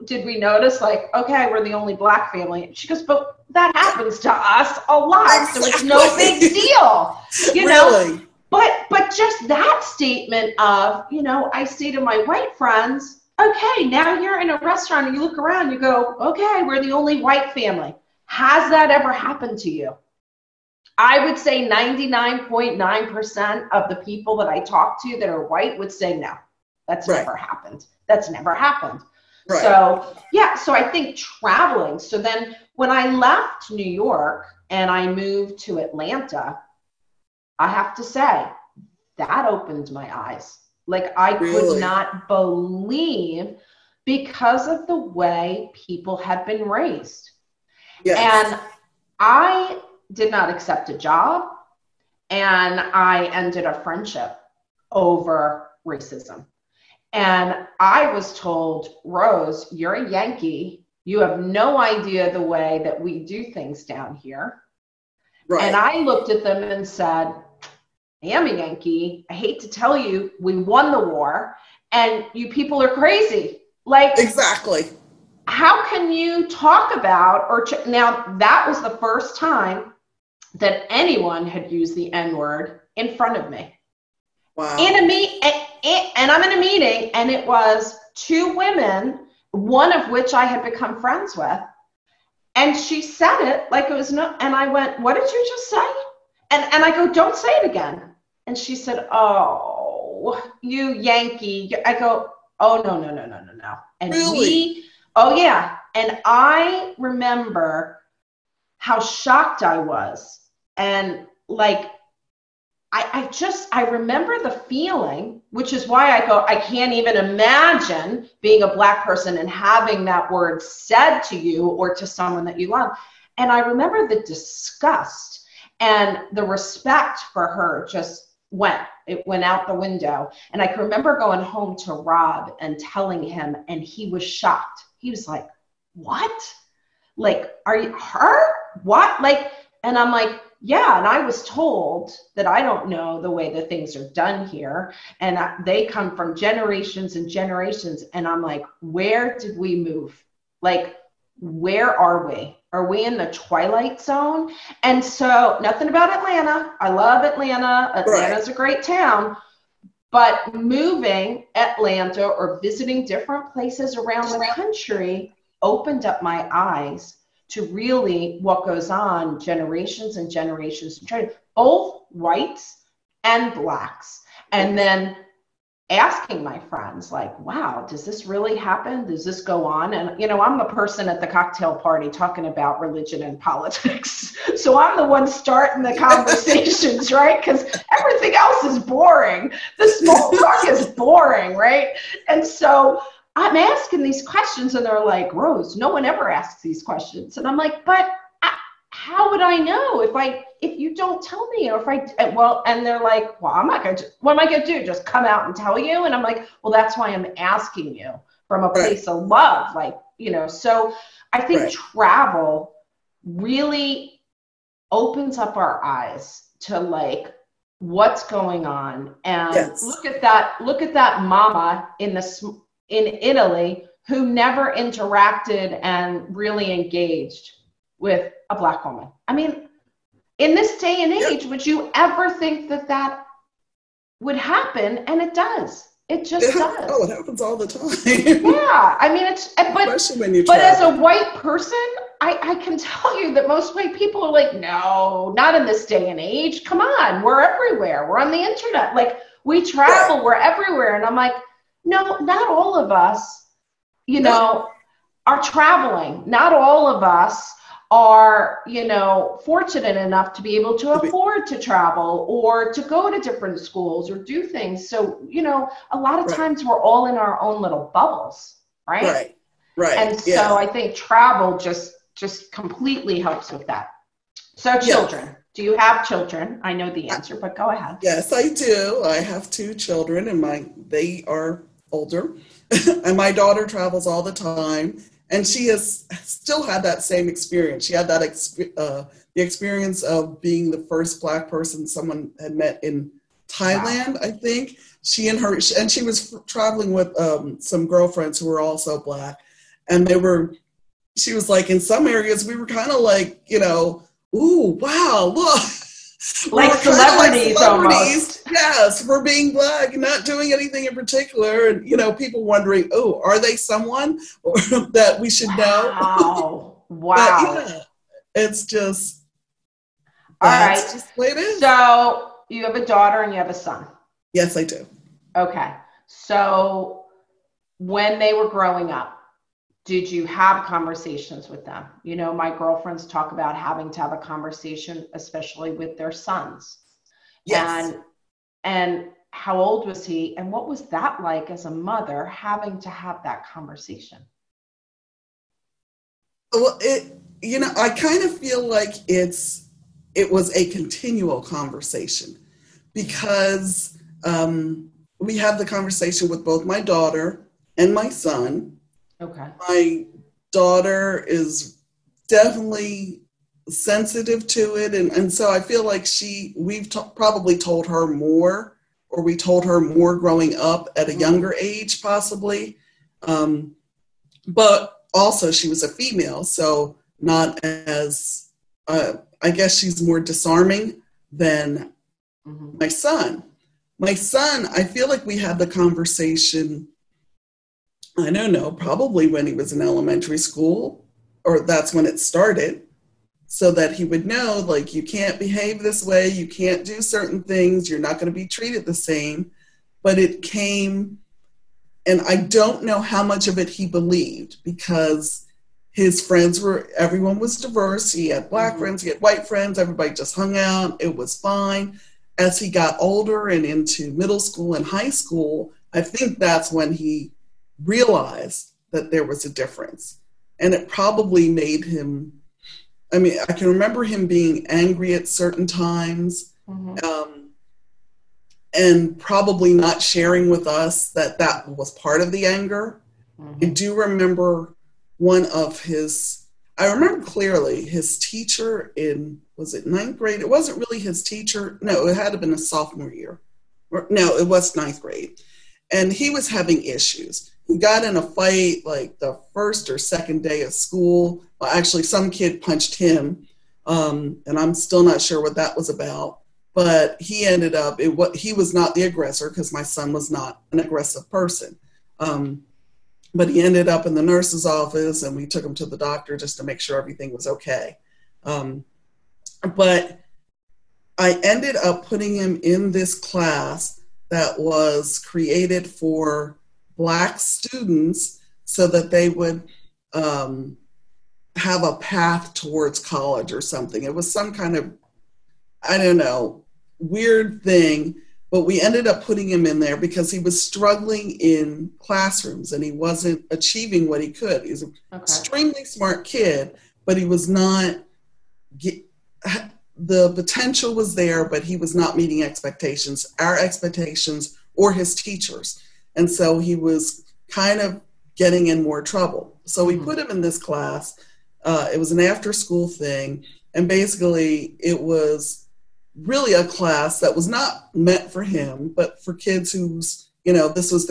did we notice like, okay, we're the only Black family? She goes, but that happens to us a lot. So it's no big deal, you know? But just that statement of, you know, I say to my white friends, okay, now you're in a restaurant and you look around, you go, okay, we're the only white family. Has that ever happened to you? I would say 99.9% of the people that I talk to that are white would say no. That's never happened. That's never happened. So, so I think traveling. So then when I left New York and I moved to Atlanta, I have to say that opened my eyes. Like I could not believe because of the way people had been raised. And I did not accept a job and I ended a friendship over racism. And I was told, Rose, you're a Yankee. You have no idea the way that we do things down here. And I looked at them and said, I am a Yankee. I hate to tell you, we won the war and you people are crazy. Like, how can you talk about, now that was the first time that anyone had used the N-word in front of me. And I'm in a meeting and it was two women, one of which I had become friends with. And she said it like it was no, and I went, what did you just say? And I go, don't say it again. And she said, oh, you Yankee. I go, oh, no. And and I remember how shocked I was. And like, I remember the feeling, which is why I go, I can't even imagine being a Black person and having that word said to you or to someone that you love. And I remember the disgust and the respect for her it went out the window. And I can remember going home to Rob and telling him, and he was shocked. He was like, what? Like, are you her? What? Like, and I'm like, yeah, and I was told that I don't know the way that things are done here. And they come from generations and generations. And I'm like, where did we move? Like, where are we? Are we in the twilight zone? And so, nothing about Atlanta. I love Atlanta. Atlanta's a great town. But moving Atlanta or visiting different places around the country opened up my eyes to really what goes on generations and generations, both whites and blacks. And then asking my friends, like, wow, does this really happen? Does this go on? And, you know, I'm the person at the cocktail party talking about religion and politics. So I'm the one starting the conversations, right? Because everything else is boring. The small talk is boring, right? And so I'm asking these questions and they're like, Rose, no one ever asks these questions. And I'm like, but how would I know if you don't tell me, or and they're like, well, what am I going to do? Just come out and tell you? And I'm like, well, that's why I'm asking you from a place of love. Like, you know, so I think travel really opens up our eyes to like what's going on. And look at that mama in Italy who never interacted and really engaged with a Black woman. I mean, in this day and age, would you ever think that would happen? And it does. It just does. Oh, it happens all the time. Yeah, I mean, especially when you but as travel. a white person, I can tell you that most white people are like, no, not in this day and age. Come on, we're everywhere. We're on the internet. Like, we travel, we're everywhere. And I'm like, no, not all of us, you know, are traveling. Not all of us are, you know, fortunate enough to be able to afford to travel or to go to different schools or do things. So, you know, a lot of times we're all in our own little bubbles, right? Right. And so I think travel just completely helps with that. So children, do you have children? I know the answer, but go ahead. Yes, I do. I have 2 children and they are older and my daughter travels all the time. And she has still had that same experience. She had that the experience of being the first Black person someone had met in Thailand, I think. She was traveling with some girlfriends who were also Black. And she was like, in some areas, we were kind of like, you know, ooh, wow, look. Like celebrities almost. Yes, for being Black and not doing anything in particular. And, you know, people wondering, oh, are they someone that we should know? Wow. But, yeah, it's just, all right. Just the way it is. So you have a daughter and you have a son. Yes, I do. Okay. So when they were growing up, did you have conversations with them? You know, my girlfriends talk about having to have a conversation, especially with their sons. Yes. And how old was he? And what was that like as a mother, having to have that conversation? Well, you know, I kind of feel like it was a continual conversation because we had the conversation with both my daughter and my son. Okay. My daughter is definitely sensitive to it. And so I feel like we've probably told her more, or we told her more growing up at a younger age, possibly. But also she was a female, so not as, I guess she's more disarming than my son. My son, I feel like we had the conversation, I don't know, probably when he was in elementary school, or that's when it started, so that he would know, like, you can't behave this way, you can't do certain things, you're not going to be treated the same. But it came, and I don't know how much of it he believed, because his friends everyone was diverse. He had Black friends, he had white friends, everybody just hung out, it was fine. As he got older and into middle school and high school, I think that's when he realized that there was a difference. And it probably made him, I mean, I can remember him being angry at certain times, and probably not sharing with us that was part of the anger. I do remember one of his, I remember clearly his teacher in, was it ninth grade? It wasn't really his teacher. No, it had to have been a sophomore year. No, it was ninth grade. And he was having issues. He got in a fight like the first or second day of school. Well, actually, some kid punched him. And I'm still not sure what that was about. But he ended up, he was not the aggressor because my son was not an aggressive person. But he ended up in the nurse's office, and we took him to the doctor just to make sure everything was okay. But I ended up putting him in this class that was created for Black students so that they would have a path towards college or something. It was some kind of, I don't know, weird thing. But we ended up putting him in there because he was struggling in classrooms and he wasn't achieving what he could. He's an extremely smart kid, but he was not, the potential was there, but he was not meeting expectations, our expectations or his teachers. And so he was kind of getting in more trouble. So we put him in this class. It was an after school thing. And basically it was really a class that was not meant for him, but for kids who's, this was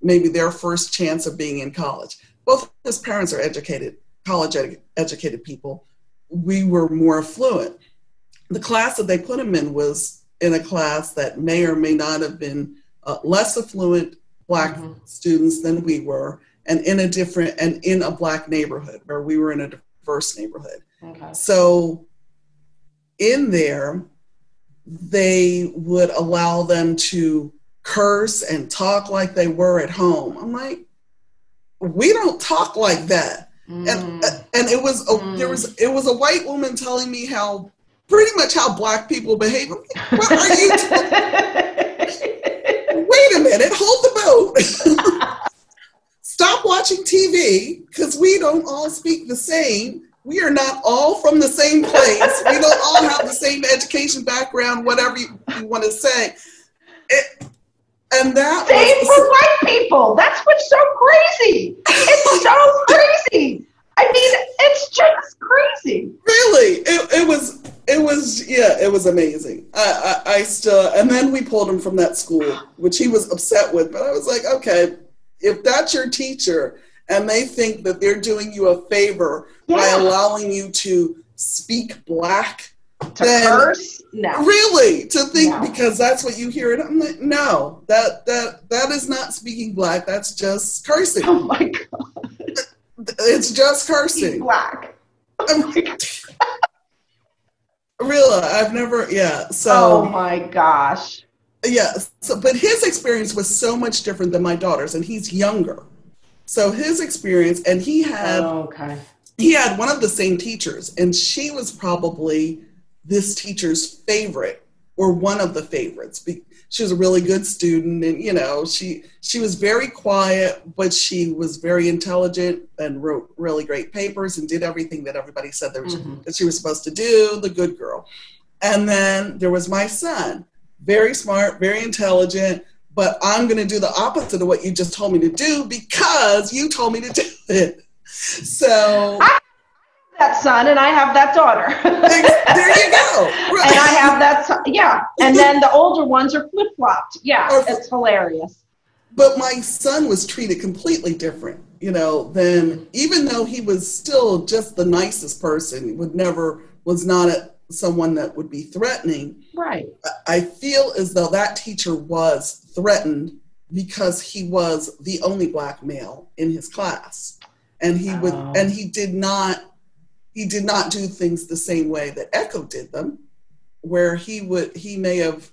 maybe their first chance of being in college. Both his parents are college-educated people. We were more affluent. The class that they put him in was in a class that may or may not have been less affluent Black students than we were, and in a Black neighborhood where we were in a diverse neighborhood. Okay. So in there, they would allow them to curse and talk like they were at home. I'm like, we don't talk like that. And it was a white woman telling me pretty much how Black people behave. I'm like, what are you wait a minute, hold the boat. Stop watching TV because we don't all speak the same. We are not all from the same place. We don't all have the same education background, whatever you want to say. And that same for white people. That's what's so crazy. It's so crazy. I mean, it's just crazy. Really, it was amazing. I still, and then we pulled him from that school, which he was upset with. But I was like, okay, if that's your teacher, and they think that they're doing you a favor by allowing you to speak Black. To curse? No. Really? To think because that's what you hear. And I'm like, no, that is not speaking Black. That's just cursing. Oh my God. It's just cursing. Speak Black. Oh my God. Really, I've never, so. Oh my gosh. Yeah, so, but his experience was so much different than my daughter's, and he's younger. So his experience, and he had one of the same teachers, and she was probably this teacher's favorite or one of the favorites. She was a really good student, and she was very quiet, but she was very intelligent and wrote really great papers and did everything that everybody said that she was supposed to do, the good girl. And then there was my son, very smart, very intelligent, but I'm going to do the opposite of what you just told me to do because you told me to do it. So I have that son and I have that daughter. There you go. Right. And I have that son. Yeah. And then the older ones are flip-flopped. Yeah. It's hilarious. But my son was treated completely different, than, even though he was still just the nicest person, was not someone that would be threatening. Right. I feel as though that teacher was threatened because he was the only Black male in his class. And he did not do things the same way that Echo did them, where he may have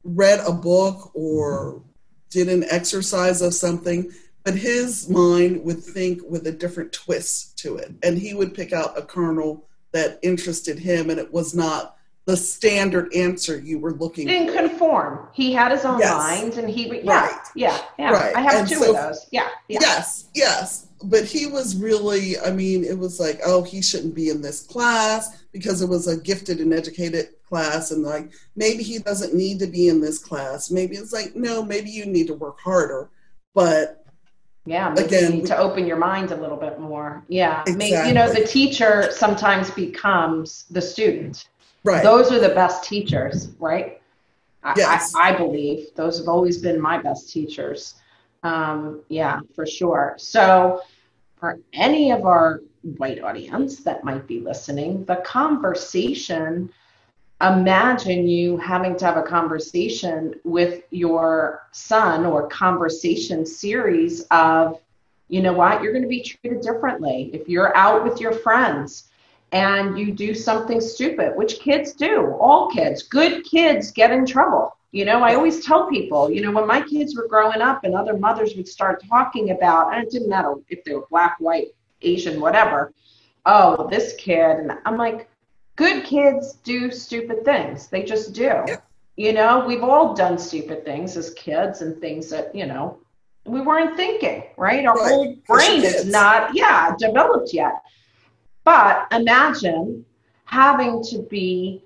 read a book or did an exercise of something, but his mind would think with a different twist to it. And he would pick out a kernel that interested him, and it was not the standard answer you were looking for. He didn't conform. He had his own mind, and Right. I have two of those. Yeah. Yes. But he was really, it was like, oh, he shouldn't be in this class because it was a gifted and educated class, and like, maybe he doesn't need to be in this class. Maybe it's like, no, maybe you need to work harder. But Yeah, maybe again, you need to open your mind a little bit more. Yeah, exactly. you know, the teacher sometimes becomes the student. Right. Those are the best teachers, right? Yes. I believe those have always been my best teachers. Yeah, for sure. So for any of our white audience that might be listening, the conversation, imagine you having to have a conversation with your son, or conversation series of, you know what, you're going to be treated differently if you're out with your friends and you do something stupid, which kids do. All kids, good kids, get in trouble. You know, I always tell people, you know, when my kids were growing up and other mothers would start talking about, and it didn't matter if they were black, white, Asian, whatever, oh, this kid, and I'm like, good kids do stupid things. They just do. Yeah. You know, we've all done stupid things as kids, and things that, you know, we weren't thinking, right? Our whole brain is not, developed yet. But imagine having to be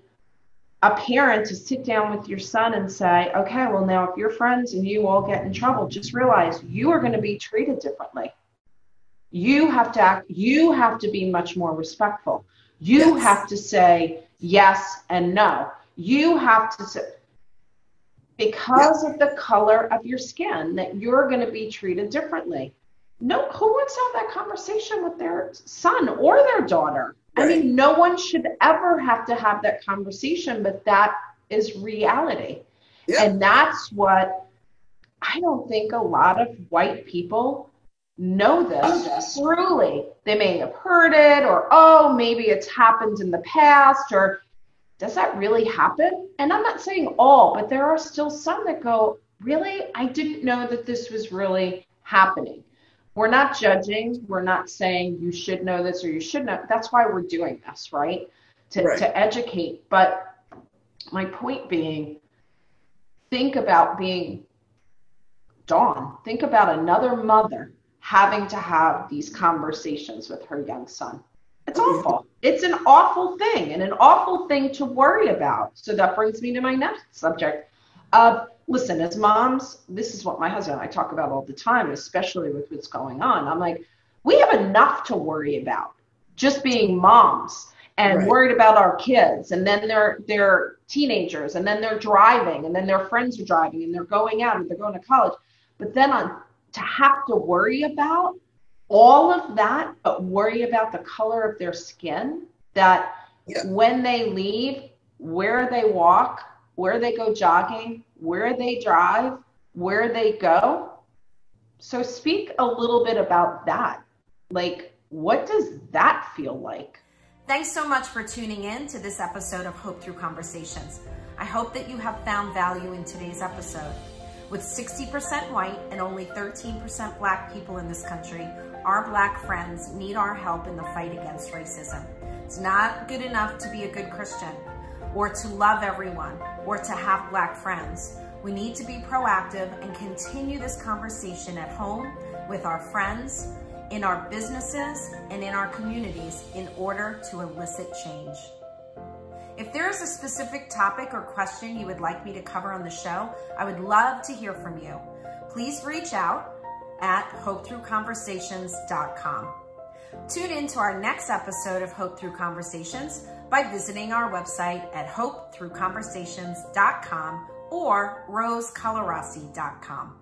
a parent to sit down with your son and say, okay, well, now if your friends and you all get in trouble, just realize you are going to be treated differently. You have to act, you have to be much more respectful. You have to say yes and no. You have to say, because of the color of your skin, that you're going to be treated differently. No, who wants to have that conversation with their son or their daughter? Right. I mean, no one should ever have to have that conversation, but that is reality. Yeah. And that's what I don't think a lot of white people know this truly. They may have heard it, or, oh, maybe it's happened in the past, or does that really happen? And I'm not saying all, but there are still some that go, really? I didn't know that this was really happening. We're not judging. We're not saying you should know this or you should know. That's why we're doing this, right? To educate. But my point being, think about being Dawn. Think about another mother having to have these conversations with her young son. It's awful. It's an awful thing, and an awful thing to worry about. So that brings me to my next subject. Listen, as moms, this is what my husband and I talk about all the time, especially with what's going on. I'm like, we have enough to worry about just being moms and worried about our kids. And then they're teenagers, and then they're driving, and then their friends are driving, and they're going out, and they're going to college. But then to have to worry about all of that, but worry about the color of their skin, that when they leave, where they walk, where they go jogging, where they drive, where they go. So speak a little bit about that. Like, what does that feel like? Thanks so much for tuning in to this episode of Hope Through Conversations. I hope that you have found value in today's episode. With 60% white and only 13% black people in this country, our black friends need our help in the fight against racism. It's not good enough to be a good Christian, or to love everyone, or to have black friends. We need to be proactive and continue this conversation at home, with our friends, in our businesses, and in our communities in order to elicit change. If there is a specific topic or question you would like me to cover on the show, I would love to hear from you. Please reach out at hopethroughconversations.com. Tune in to our next episode of Hope Through Conversations by visiting our website at hopethroughconversations.com or rosecolarossi.com.